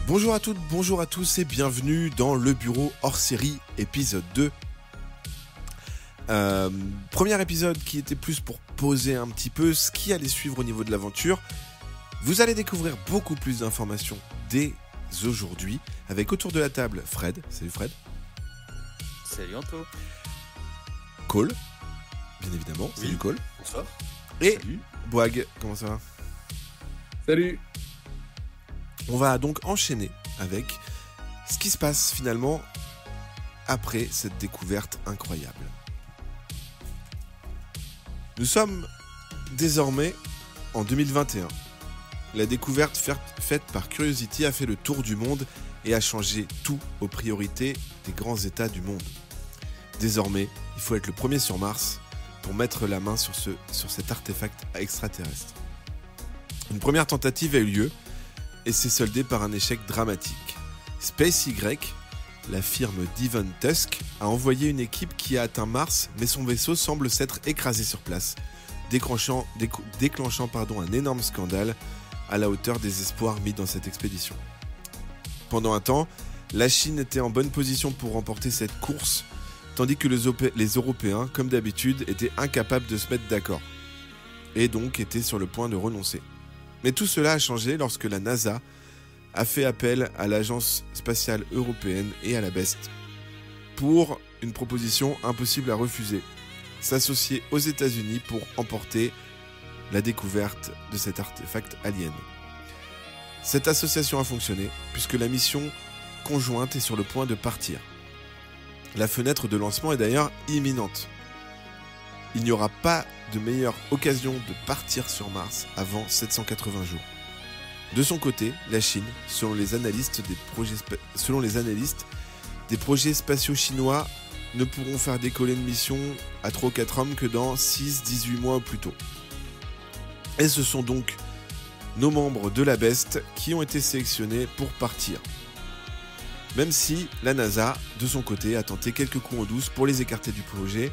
Bonjour à toutes, bonjour à tous et bienvenue dans le bureau hors série épisode 2. Premier épisode qui était plus pour poser un petit peu ce qui allait suivre au niveau de l'aventure. Vous allez découvrir beaucoup plus d'informations dès aujourd'hui avec autour de la table Fred. Salut Fred. Salut Anto. Cole, bien évidemment. Oui. Salut Cole. Bonsoir. Et Salut. Boag, comment ça va? Salut. On va donc enchaîner avec ce qui se passe finalement après cette découverte incroyable. Nous sommes désormais en 2021. La découverte faite par Curiosity a fait le tour du monde et a changé tout aux priorités des grands États du monde. Désormais, il faut être le premier sur Mars pour mettre la main sur cet artefact extraterrestre. Une première tentative a eu lieu et s'est soldée par un échec dramatique. SpaceX, la firme d'Elon Musk, a envoyé une équipe qui a atteint Mars, mais son vaisseau semble s'être écrasé sur place, déclenchant un énorme scandale à la hauteur des espoirs mis dans cette expédition. Pendant un temps, la Chine était en bonne position pour remporter cette course, tandis que les Européens, comme d'habitude, étaient incapables de se mettre d'accord, et donc étaient sur le point de renoncer. Mais tout cela a changé lorsque la NASA a fait appel à l'Agence spatiale européenne et à la BEST pour une proposition impossible à refuser, s'associer aux États-Unis pour emporter la découverte de cet artefact alien. Cette association a fonctionné puisque la mission conjointe est sur le point de partir. La fenêtre de lancement est d'ailleurs imminente. Il n'y aura pas de meilleure occasion de partir sur Mars avant 780 jours. De son côté, la Chine, selon les analystes des projets spatiaux chinois, ne pourront faire décoller une mission à 3 ou 4 hommes que dans 6-18 mois au plus tôt. Et ce sont donc nos membres de la BEST qui ont été sélectionnés pour partir. Même si la NASA, de son côté, a tenté quelques coups en douce pour les écarter du projet,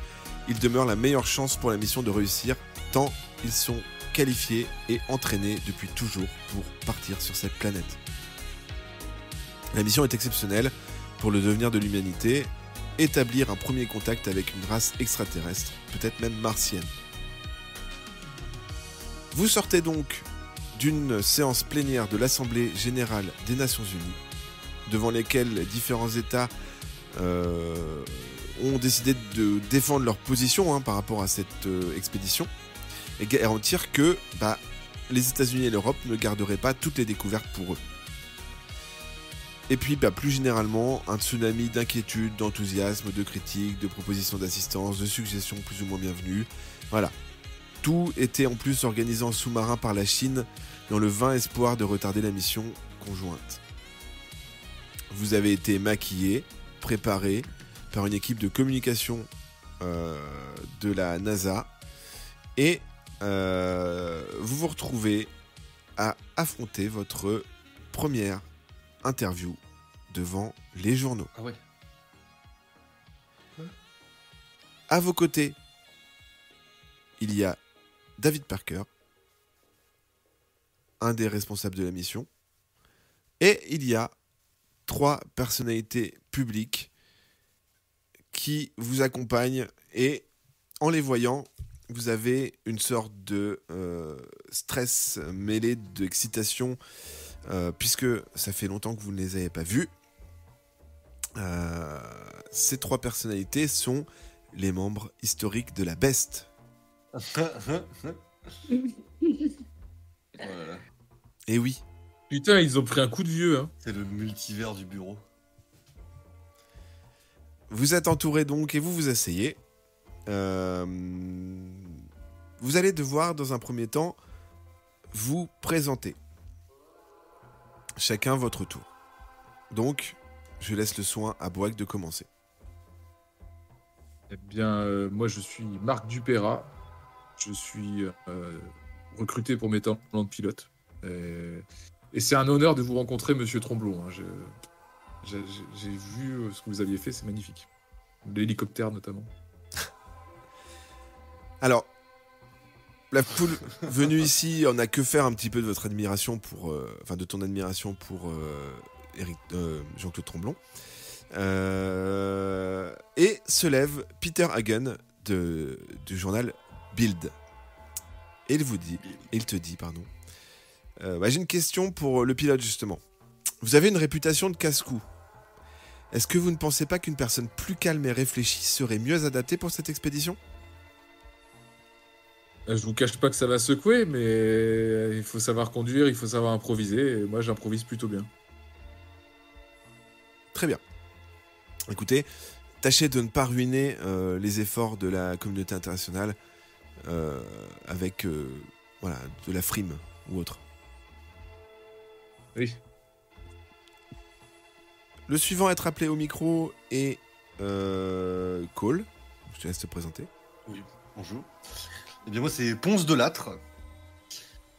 il demeure la meilleure chance pour la mission de réussir, tant ils sont qualifiés et entraînés depuis toujours pour partir sur cette planète. La mission est exceptionnelle pour le devenir de l'humanité, établir un premier contact avec une race extraterrestre, peut-être même martienne. Vous sortez donc d'une séance plénière de l'Assemblée Générale des Nations Unies, devant lesquelles les différents États ont décidé de défendre leur position par rapport à cette expédition et garantir que les États-Unis et l'Europe ne garderaient pas toutes les découvertes pour eux. Et puis plus généralement, un tsunami d'inquiétude, d'enthousiasme, de critiques, de propositions d'assistance, de suggestions plus ou moins bienvenues. Voilà. Tout était en plus organisé en sous-marin par la Chine dans le vain espoir de retarder la mission conjointe. Vous avez été maquillés, préparés par une équipe de communication de la NASA et vous vous retrouvez à affronter votre première interview devant les journaux. Ah ouais. À vos côtés, il y a David Parker, un des responsables de la mission, et il y a 3 personnalités publiques qui vous accompagnent et en les voyant, vous avez une sorte de stress mêlé d'excitation puisque ça fait longtemps que vous ne les avez pas vus. Ces 3 personnalités sont les membres historiques de la BEST. Voilà. Et oui, Putain, ils ont pris un coup de vieux. Hein. C'est le multivers du bureau. vous êtes entourés donc et vous vous asseyez. Vous allez devoir, dans un premier temps, vous présenter. Chacun votre tour. Donc, je laisse le soin à Boag de commencer. Eh bien, moi, je suis Marc Dupéra. Je suis recruté pour mes talents de pilote. Et c'est un honneur de vous rencontrer, Monsieur Tromblon. Hein. J'ai vu ce que vous aviez fait, c'est magnifique. L'hélicoptère, notamment. Alors, la foule venue ici, on n'a que faire un petit peu de votre admiration pour, de ton admiration pour Jean-Claude Tromblon. Et se lève Peter Hagen du journal Bild. Et il te dit, j'ai une question pour le pilote justement. Vous avez une réputation de casse-cou. Est-ce que vous ne pensez pas qu'une personne plus calme et réfléchie serait mieux adaptée pour cette expédition ? Je vous cache pas que ça va secouer, mais il faut savoir conduire, il faut savoir improviser, et moi j'improvise plutôt bien. Très bien. Écoutez, tâchez de ne pas ruiner les efforts de la communauté internationale avec de la frime ou autre. Oui. Le suivant à être appelé au micro est Cole. Je te laisse te présenter. Oui, bonjour. Eh bien moi c'est Ponce Delattre,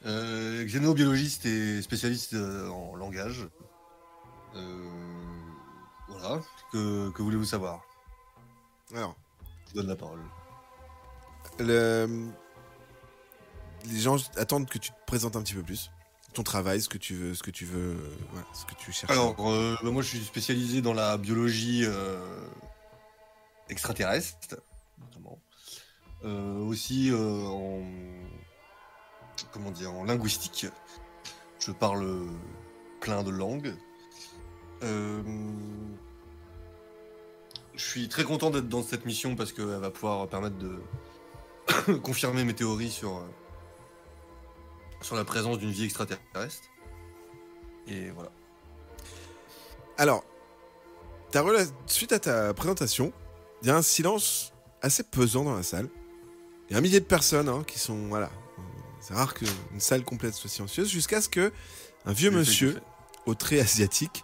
xénobiologiste et spécialiste en langage. Voilà, que voulez-vous savoir ? Alors, je vous donne la parole. Les gens attendent que tu te présentes un petit peu plus. Ton travail, ce que tu veux, ce que tu cherches. Alors, moi je suis spécialisé dans la biologie extraterrestre, notamment. Aussi en linguistique. Je parle plein de langues. Je suis très content d'être dans cette mission parce qu'elle va pouvoir permettre de confirmer mes théories sur la présence d'une vie extraterrestre. Et voilà. Alors, suite à ta présentation, il y a un silence assez pesant dans la salle. Il y a 1 millier de personnes qui sont... Voilà. C'est rare qu'une salle complète soit silencieuse, jusqu'à ce que un vieux monsieur au trait asiatique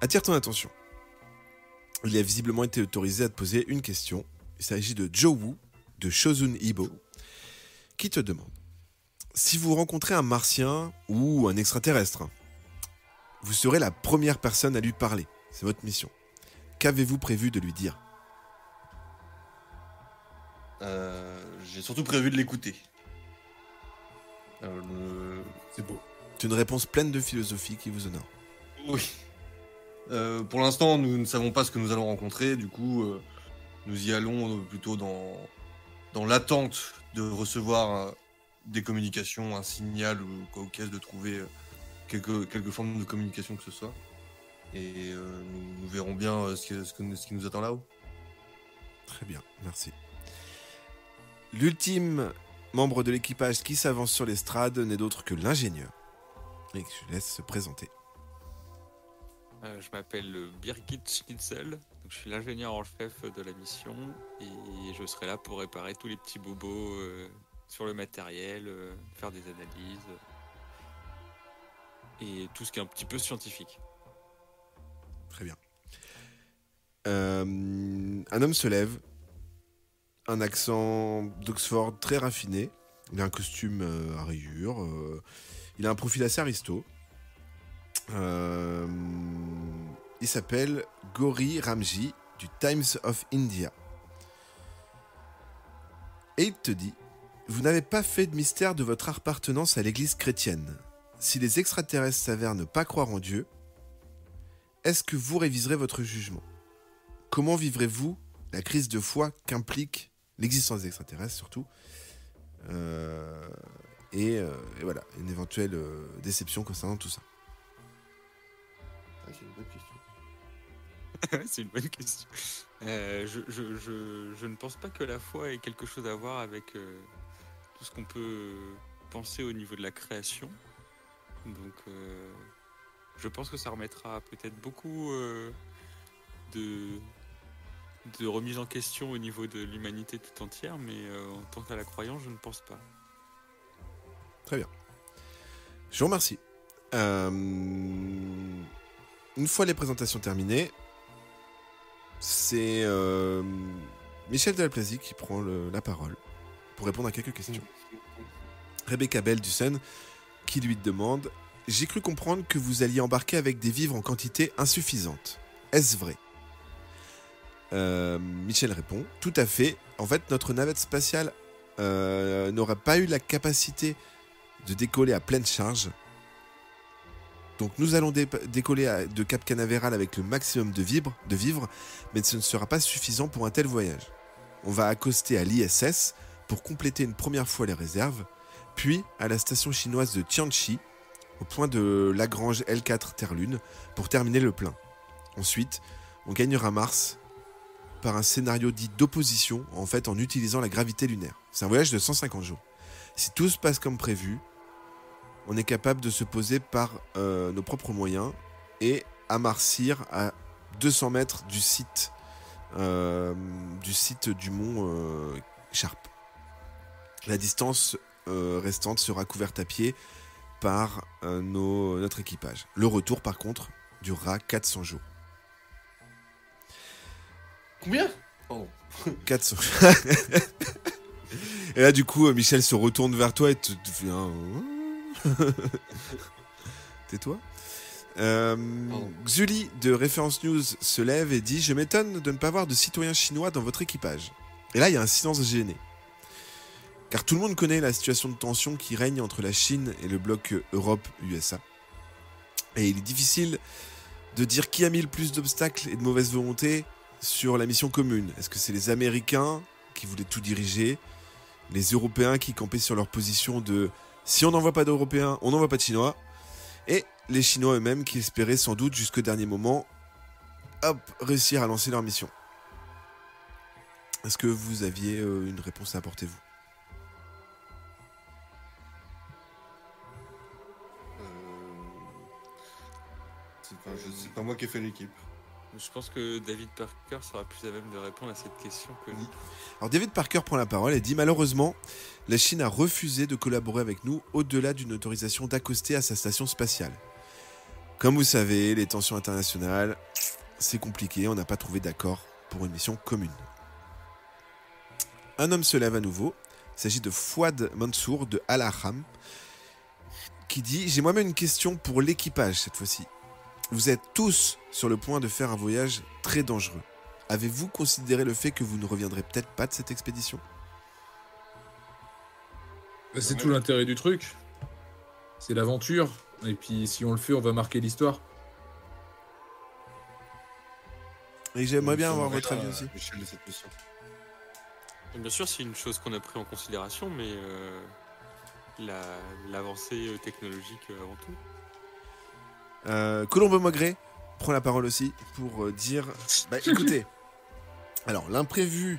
attire ton attention. Il a visiblement été autorisé à te poser une question. Il s'agit de Joe Wu, de Shozun Ibo, qui te demande: si vous rencontrez un martien ou un extraterrestre, vous serez la première personne à lui parler. C'est votre mission. Qu'avez-vous prévu de lui dire ? J'ai surtout prévu de l'écouter. C'est beau. C'est une réponse pleine de philosophie qui vous honore. Oui. Pour l'instant, nous ne savons pas ce que nous allons rencontrer. Du coup, nous y allons plutôt dans l'attente de recevoir des communications, un signal ou au cas de trouver quelque forme de communication que ce soit. Et nous verrons bien ce qui nous attend là-haut. Très bien, merci. L'ultime membre de l'équipage qui s'avance sur l'estrade n'est d'autre que l'ingénieur. Et je laisse se présenter. Je m'appelle Birgit Schnitzel, donc je suis l'ingénieur en chef de la mission et je serai là pour réparer tous les petits bobos sur le matériel, faire des analyses et tout ce qui est un petit peu scientifique. Très bien. Un homme se lève, un accent d'Oxford très raffiné, il a un costume à rayures, il a un profil assez aristo. Il s'appelle Gauri Ramji du Times of India. Et il te dit: vous n'avez pas fait de mystère de votre appartenance à l'église chrétienne. Si les extraterrestres s'avèrent ne pas croire en Dieu, est-ce que vous réviserez votre jugement ? Comment vivrez-vous la crise de foi qu'implique l'existence des extraterrestres surtout et voilà, une éventuelle déception concernant tout ça. C'est une bonne question. C'est une bonne question. Je ne pense pas que la foi ait quelque chose à voir avec tout ce qu'on peut penser au niveau de la création. Donc, je pense que ça remettra peut-être beaucoup de remise en question au niveau de l'humanité tout entière, mais en tant qu'à la croyance, je ne pense pas. Très bien. Je vous remercie. Une fois les présentations terminées, c'est Michel Delaplasie qui prend la parole pour répondre à quelques questions. Rebecca Bell du Sun qui lui demande: j'ai cru comprendre que vous alliez embarquer avec des vivres en quantité insuffisante. Est-ce vrai ? Michel répond: tout à fait. En fait, notre navette spatiale n'aura pas eu la capacité de décoller à pleine charge Donc nous allons décoller de Cap Canaveral avec le maximum de vivres, mais ce ne sera pas suffisant pour un tel voyage. On va accoster à l'ISS pour compléter une première fois les réserves, puis à la station chinoise de Tianchi, au point de Lagrange L4 Terre-Lune, pour terminer le plein. Ensuite, on gagnera Mars par un scénario dit d'opposition, en fait en utilisant la gravité lunaire. C'est un voyage de 150 jours. Si tout se passe comme prévu, on est capable de se poser par nos propres moyens et amarcir à 200 mètres du site du mont Sharp. La distance restante sera couverte à pied par notre équipage. Le retour, par contre, durera 400 jours. Combien? Pardon. 400. Et là, du coup, Michel se retourne vers toi et te fait un... Tais-toi. Xuli de Référence News se lève et dit « Je m'étonne de ne pas voir de citoyens chinois dans votre équipage. » Et là, il y a un silence gêné. Car tout le monde connaît la situation de tension qui règne entre la Chine et le bloc Europe-USA. Et il est difficile de dire qui a mis le plus d'obstacles et de mauvaise volonté sur la mission commune. Est-ce que c'est les Américains qui voulaient tout diriger, les Européens qui campaient sur leur position de « si on n'envoie pas d'Européens, on n'envoie pas de Chinois », et les Chinois eux-mêmes qui espéraient sans doute jusqu'au dernier moment réussir à lancer leur mission. Est-ce que vous aviez une réponse à apporter, vous? C'est pas moi qui ai fait l'équipe. Je pense que David Parker sera plus à même de répondre à cette question que nous. Alors David Parker prend la parole et dit « Malheureusement, la Chine a refusé de collaborer avec nous au-delà d'une autorisation d'accoster à sa station spatiale. Comme vous savez, les tensions internationales, c'est compliqué, on n'a pas trouvé d'accord pour une mission commune. » Un homme se lève à nouveau, il s'agit de Fouad Mansour de Al-Ahram, qui dit « J'ai moi-même une question pour l'équipage cette fois-ci. Vous êtes tous sur le point de faire un voyage très dangereux. Avez-vous considéré le fait que vous ne reviendrez peut-être pas de cette expédition ? » C'est tout l'intérêt du truc. C'est l'aventure. Et puis si on le fait, on va marquer l'histoire. Et j'aimerais bien avoir votre avis aussi. Michel, de cette mission. Bien sûr, c'est une chose qu'on a pris en considération, mais l'avancée technologique avant tout. Colombo Maigret prend la parole aussi pour dire écoutez, alors l'imprévu,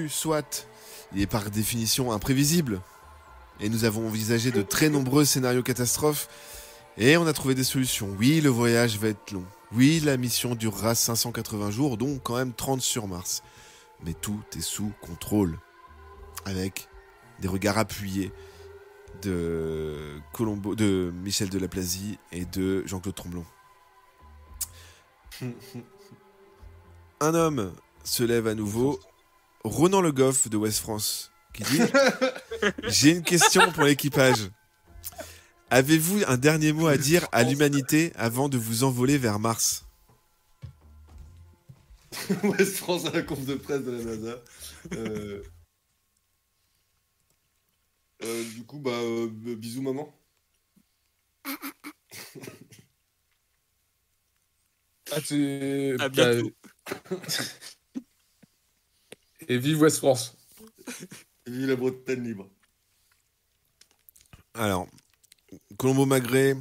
soit il est par définition imprévisible, et nous avons envisagé de très nombreux scénarios catastrophes, et on a trouvé des solutions. Oui, le voyage va être long. Oui, la mission durera 580 jours, donc quand même 30 sur Mars. Mais tout est sous contrôle, avec des regards appuyés de Michel Delaplasie et de Jean-Claude Tromblon. Un homme se lève à nouveau, Ronan Le Goff de West France, qui dit « J'ai une question pour l'équipage. Avez-vous un dernier mot à dire à l'humanité avant de vous envoler vers Mars ?» West France à la conf de presse de la NASA. Du coup, bisous maman. À bientôt. Et vive West France. Vive la Bretagne libre. Alors, Colombo Maigret,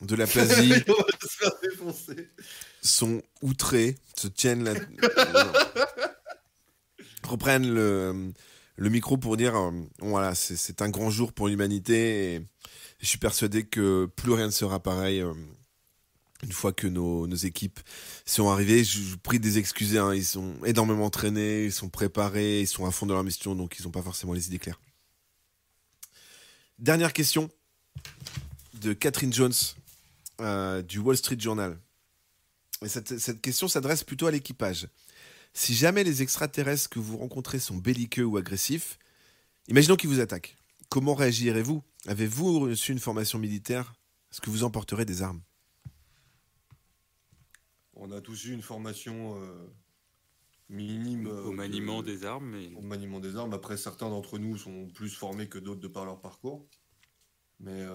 Delaplasie On va se faire défoncer. sont outrés, se tiennent la... reprennent le micro pour dire voilà, c'est un grand jour pour l'humanité, et je suis persuadé que plus rien ne sera pareil une fois que nos équipes sont arrivées. Je vous prie de les excuser, hein, ils sont énormément entraînés, ils sont préparés, ils sont à fond dans leur mission, donc ils n'ont pas forcément les idées claires. Dernière question de Catherine Jones du Wall Street Journal. Et cette question s'adresse plutôt à l'équipage. Si jamais les extraterrestres que vous rencontrez sont belliqueux ou agressifs, imaginons qu'ils vous attaquent. Comment réagirez-vous ? Avez-vous reçu une formation militaire ? Est-ce que vous emporterez des armes ? On a tous eu une formation minime Au maniement des armes. Mais... Au maniement des armes. Après, certains d'entre nous sont plus formés que d'autres de par leur parcours. Mais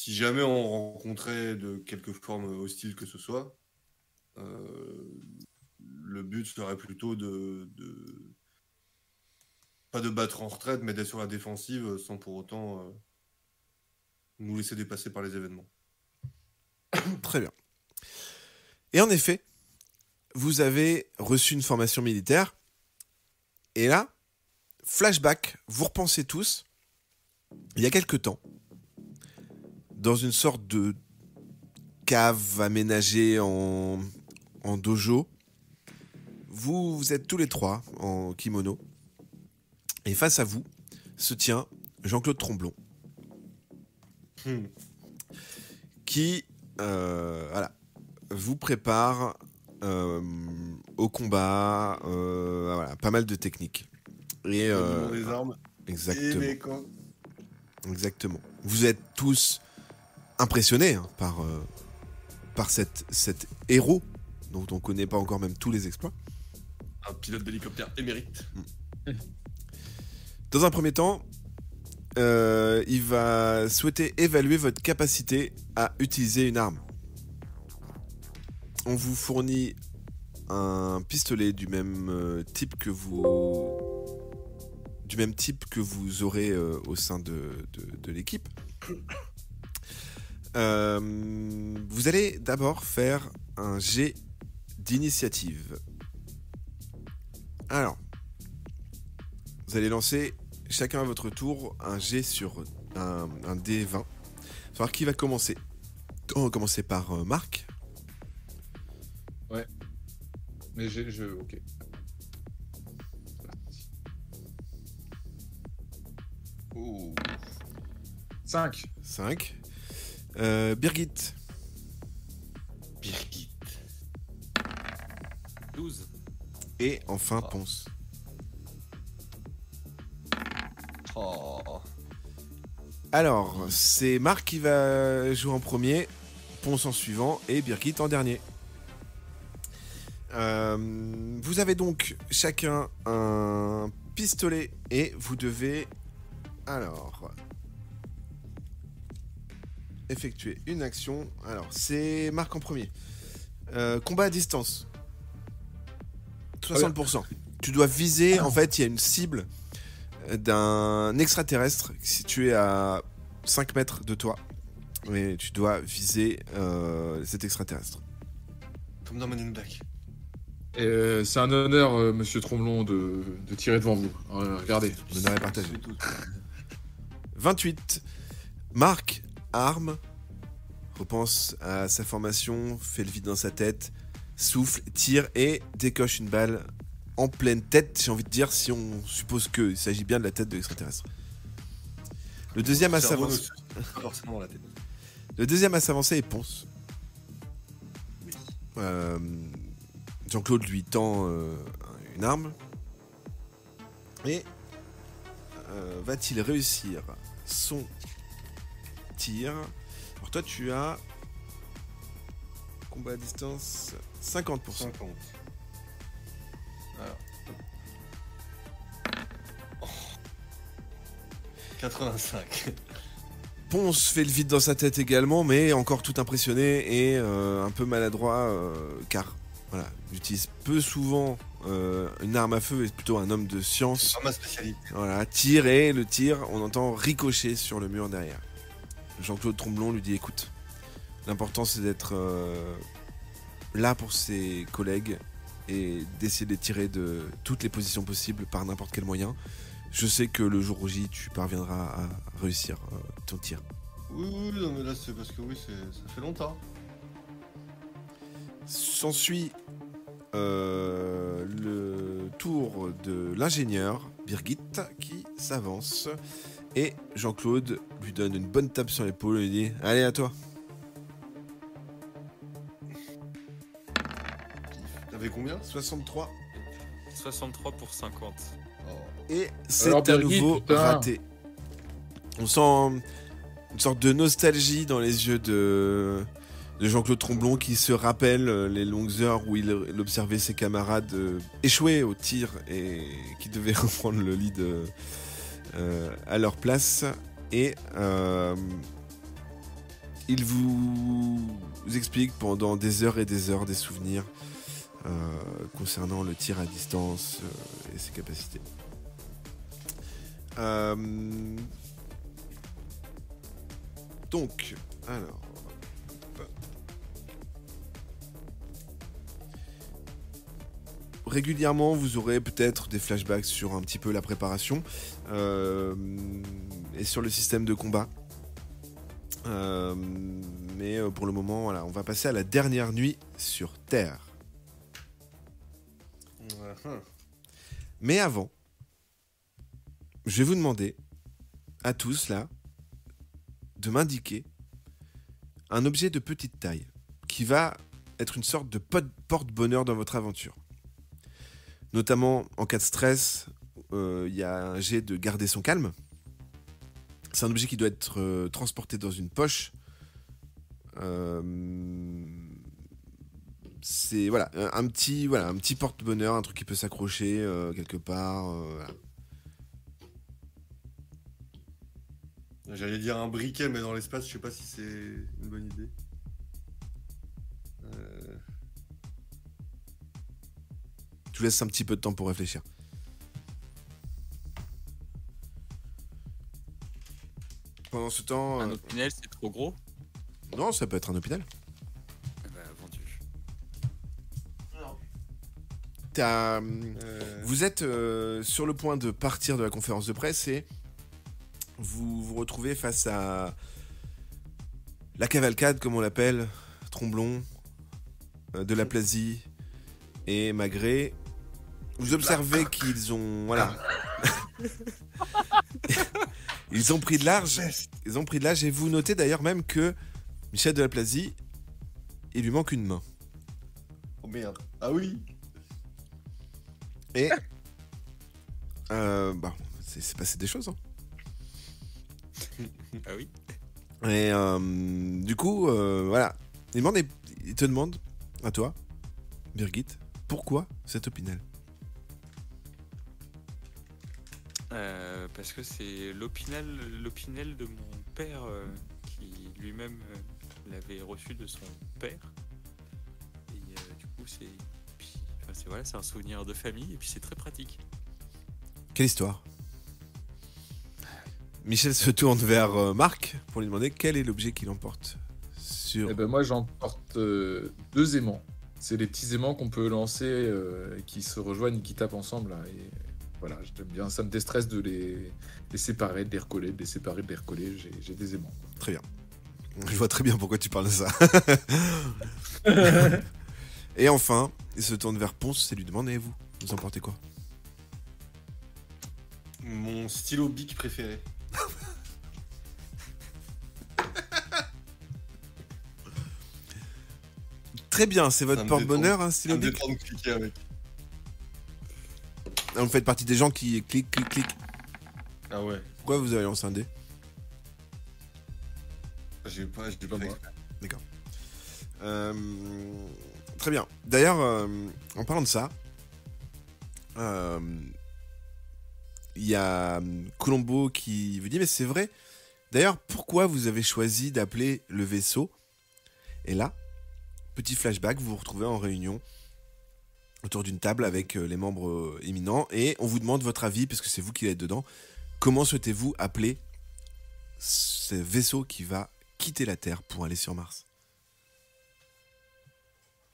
si jamais on rencontrait de quelque forme hostile que ce soit, le but serait plutôt pas de battre en retraite, mais d'être sur la défensive sans pour autant nous laisser dépasser par les événements. Très bien. Et en effet, vous avez reçu une formation militaire. Et là, flashback, vous repensez tous, il y a quelque temps, dans une sorte de cave aménagée en dojo, vous êtes tous les trois en kimono. Et face à vous se tient Jean-Claude Tromblon. Qui vous prépare au combat, voilà, pas mal de techniques. Et des armes. Exactement. Et les camps. Exactement. Vous êtes tous impressionnés par cet héros dont on ne connaît pas encore même tous les exploits. Un pilote d'hélicoptère émérite. Dans un premier temps, il va souhaiter évaluer votre capacité à utiliser une arme. On vous fournit un pistolet du même type que vous aurez au sein de l'équipe. Vous allez d'abord faire un jet d'initiative. Alors, vous allez lancer chacun à votre tour un jet sur un D20. Il va falloir qui va commencer. On va commencer par Marc. Ouais. Mais ok. 5. 5. Birgit. 12. Et enfin Ponce. Alors, c'est Marc qui va jouer en premier, Ponce en suivant et Birgit en dernier. Vous avez donc chacun un pistolet et vous devez alors effectuer une action. Alors, c'est Marc en premier. Combat à distance. 60%. Tu dois viser, en fait, il y a une cible d'un extraterrestre situé à 5 mètres de toi. Et tu dois viser cet extraterrestre. Comme dans Men in Black. C'est un honneur, monsieur Tromblon, de tirer devant vous. Regardez. L'honneur est partagé. 28. Marc, arme, repense à sa formation, fait le vide dans sa tête, souffle, tire et décoche une balle en pleine tête, j'ai envie de dire, si on suppose qu'il s'agit bien de la tête de l'extraterrestre. Le deuxième à s'avancer. Forcément la tête. Le deuxième à s'avancer est Ponce. Jean-Claude lui tend une arme. Et va-t-il réussir son tir? Alors toi tu as combat à distance 50%. 50. Alors. 85. Ponce fait le vide dans sa tête également, mais encore tout impressionné et un peu maladroit, car voilà, il utilise peu souvent une arme à feu et plutôt un homme de science. C'est pas ma spécialité. Voilà, tire et le tir, on entend ricocher sur le mur derrière. Jean-Claude Tromblon lui dit écoute, l'important c'est d'être là pour ses collègues et d'essayer de les tirer de toutes les positions possibles par n'importe quel moyen. Je sais que le jour J, tu parviendras à réussir ton tir. Oui, non, mais là c'est parce que oui, ça fait longtemps. S'ensuit le tour de l'ingénieur, Birgit, qui s'avance. Et Jean-Claude lui donne une bonne tape sur l'épaule et lui dit « Allez, à toi !» T'avais combien? 63. 63 pour 50. Et c'est Alors, à Birgit, nouveau putain. raté. On sent une sorte de nostalgie dans les yeux de Jean-Claude Tromblon qui se rappelle les longues heures où il observait ses camarades échouer au tir et qui devaient reprendre le lead à leur place. Et Il vous explique pendant des heures et des heures des souvenirs concernant le tir à distance et ses capacités. Donc, alors... Régulièrement, vous aurez peut-être des flashbacks sur un petit peu la préparation et sur le système de combat. Mais pour le moment, voilà, on va passer à la dernière nuit sur Terre. Mais avant, je vais vous demander à tous là de m'indiquer un objet de petite taille qui va être une sorte de porte-bonheur dans votre aventure. Notamment en cas de stress, il y a un jet de garder son calme. C'est un objet qui doit être transporté dans une poche. C'est voilà, un petit porte-bonheur, un truc qui peut s'accrocher quelque part. Voilà. J'allais dire un briquet, mais dans l'espace, je sais pas si c'est une bonne idée. Je vous laisse un petit peu de temps pour réfléchir. Pendant ce temps... Un opinel, c'est trop gros. Non, ça peut être un opinel. Vendu. Vous êtes sur le point de partir de la conférence de presse et vous vous retrouvez face à la cavalcade, comme on l'appelle, Tromblon, de la Plasie et Magré. Vous observez qu'ils ont... Voilà. Ils ont pris de large. Ils ont pris de l'âge et vous notez d'ailleurs même que Michel de la Plasie, il lui manque une main. Oh merde. Ah oui. Et... c'est passé des choses, hein. Ah oui. Et du coup, voilà. Il te demande, à toi, Birgit, pourquoi cet opinel ? Parce que c'est l'opinel de mon père qui lui-même l'avait reçu de son père. Et du coup, c'est un souvenir de famille et puis c'est très pratique. Quelle histoire ? Michel se tourne vers Marc pour lui demander quel est l'objet qu'il emporte sur... Eh ben moi, j'emporte 2 aimants. C'est les petits aimants qu'on peut lancer qui se rejoignent et qui tapent ensemble. Là, et voilà, j'aime bien. Ça me déstresse de les séparer, de les recoller, de les séparer, de les recoller. J'ai des aimants. Très bien. Je vois très bien pourquoi tu parles de ça. Et enfin, il se tourne vers Ponce et lui demande, et vous emportez quoi ? Mon stylo bic préféré. Très bien, c'est votre porte-bonheur, un stylo bic. De cliquer avec. Vous faites partie des gens qui cliquent. Ah ouais. Pourquoi vous avez lancé un dé ? J'ai pas moi. exprès. D'accord. Très bien. D'ailleurs, en parlant de ça, il y a Colombo qui vous dit, mais c'est vrai. D'ailleurs, pourquoi vous avez choisi d'appeler le vaisseau ? Et là, petit flashback, vous vous retrouvez en réunion autour d'une table avec les membres éminents et on vous demande votre avis, parce que c'est vous qui êtes dedans. Comment souhaitez-vous appeler ce vaisseau qui va quitter la Terre pour aller sur Mars ?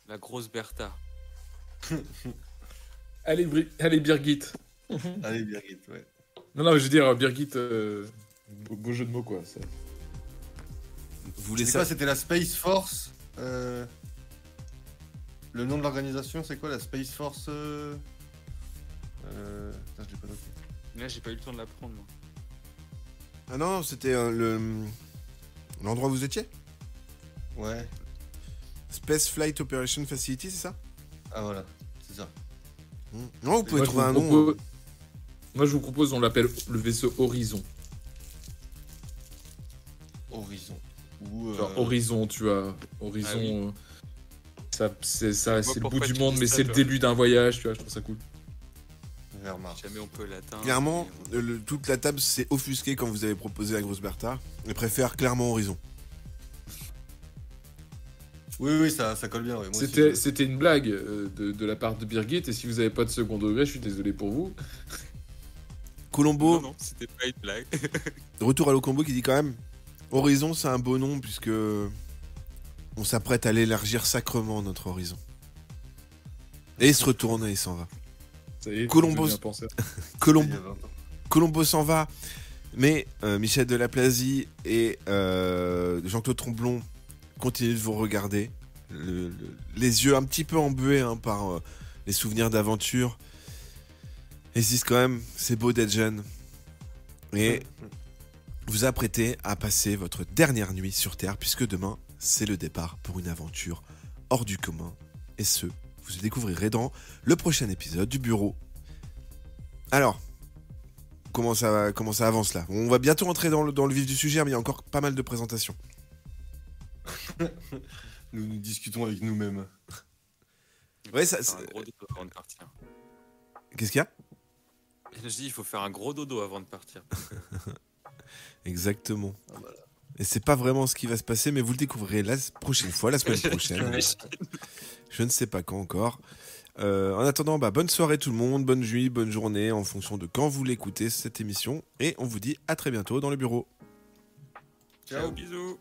La grosse Bertha. Allez, Birgit. Allez, Birgit, ouais. Non, je veux dire, Birgit, beau jeu de mots, quoi. Ça. Vous voulez C'est quoi, c'était la Space Force Le nom de l'organisation, c'est quoi, la Space Force Putain, je l'ai pas noté. Là, j'ai pas eu le temps de la prendre, moi. Ah non, c'était l'endroit où vous étiez ? Ouais. Space Flight Operation Facility, c'est ça ? Ah voilà, c'est ça. Non, vous pouvez Moi, trouver un nom. Moi, je vous propose, on l'appelle le vaisseau Horizon. Horizon. Ou, Genre Horizon, tu vois. Horizon, c'est le bout pourquoi du tu monde, dis mais ça, c'est le toi début d'un voyage, tu vois, je trouve ça cool. vers Mars. Jamais on peut l'atteindre. Clairement, Et on- toute la table s'est offusquée quand vous avez proposé la grosse Bertha. Elle préfère clairement Horizon. Oui, ça colle bien. Ouais. Moi aussi, C'était une blague de la part de Birgit, et si vous n'avez pas de second degré, je suis désolé pour vous. Colombo, Non, c'était pas une blague. retour à Locombo qui dit quand même Horizon, c'est un beau nom puisque on s'apprête à l'élargir sacrement notre horizon. Et il se retourne et il s'en va. Ça y est, Colombo- je viens penser. Colombo, il y a 20 ans. Colombo s'en va, mais Michel Delaplasie et Jean-Claude Tromblon continuent de vous regarder, les yeux un petit peu embués par les souvenirs d'aventure. Et ils se disent quand même, c'est beau d'être jeune. Et vous apprêtez à passer votre dernière nuit sur Terre, puisque demain, c'est le départ pour une aventure hors du commun. Et ce, vous le découvrirez dans le prochain épisode du Bureau. Alors, comment ça avance là? On va bientôt entrer dans le vif du sujet, mais il y a encore pas mal de présentations. Nous discutons avec nous-mêmes. Ouais, ça, Faire un gros dodo avant de partir. Qu'est-ce qu'il y a? Je dis, il faut faire un gros dodo avant de partir. Exactement. Ah, voilà. Et c'est pas vraiment ce qui va se passer, mais vous le découvrirez la prochaine fois, la semaine prochaine. Je ne sais pas quand encore. En attendant, bonne soirée tout le monde, bonne nuit, bonne journée, en fonction de quand vous l'écoutez cette émission. Et on vous dit à très bientôt dans le bureau. Ciao. Bisous.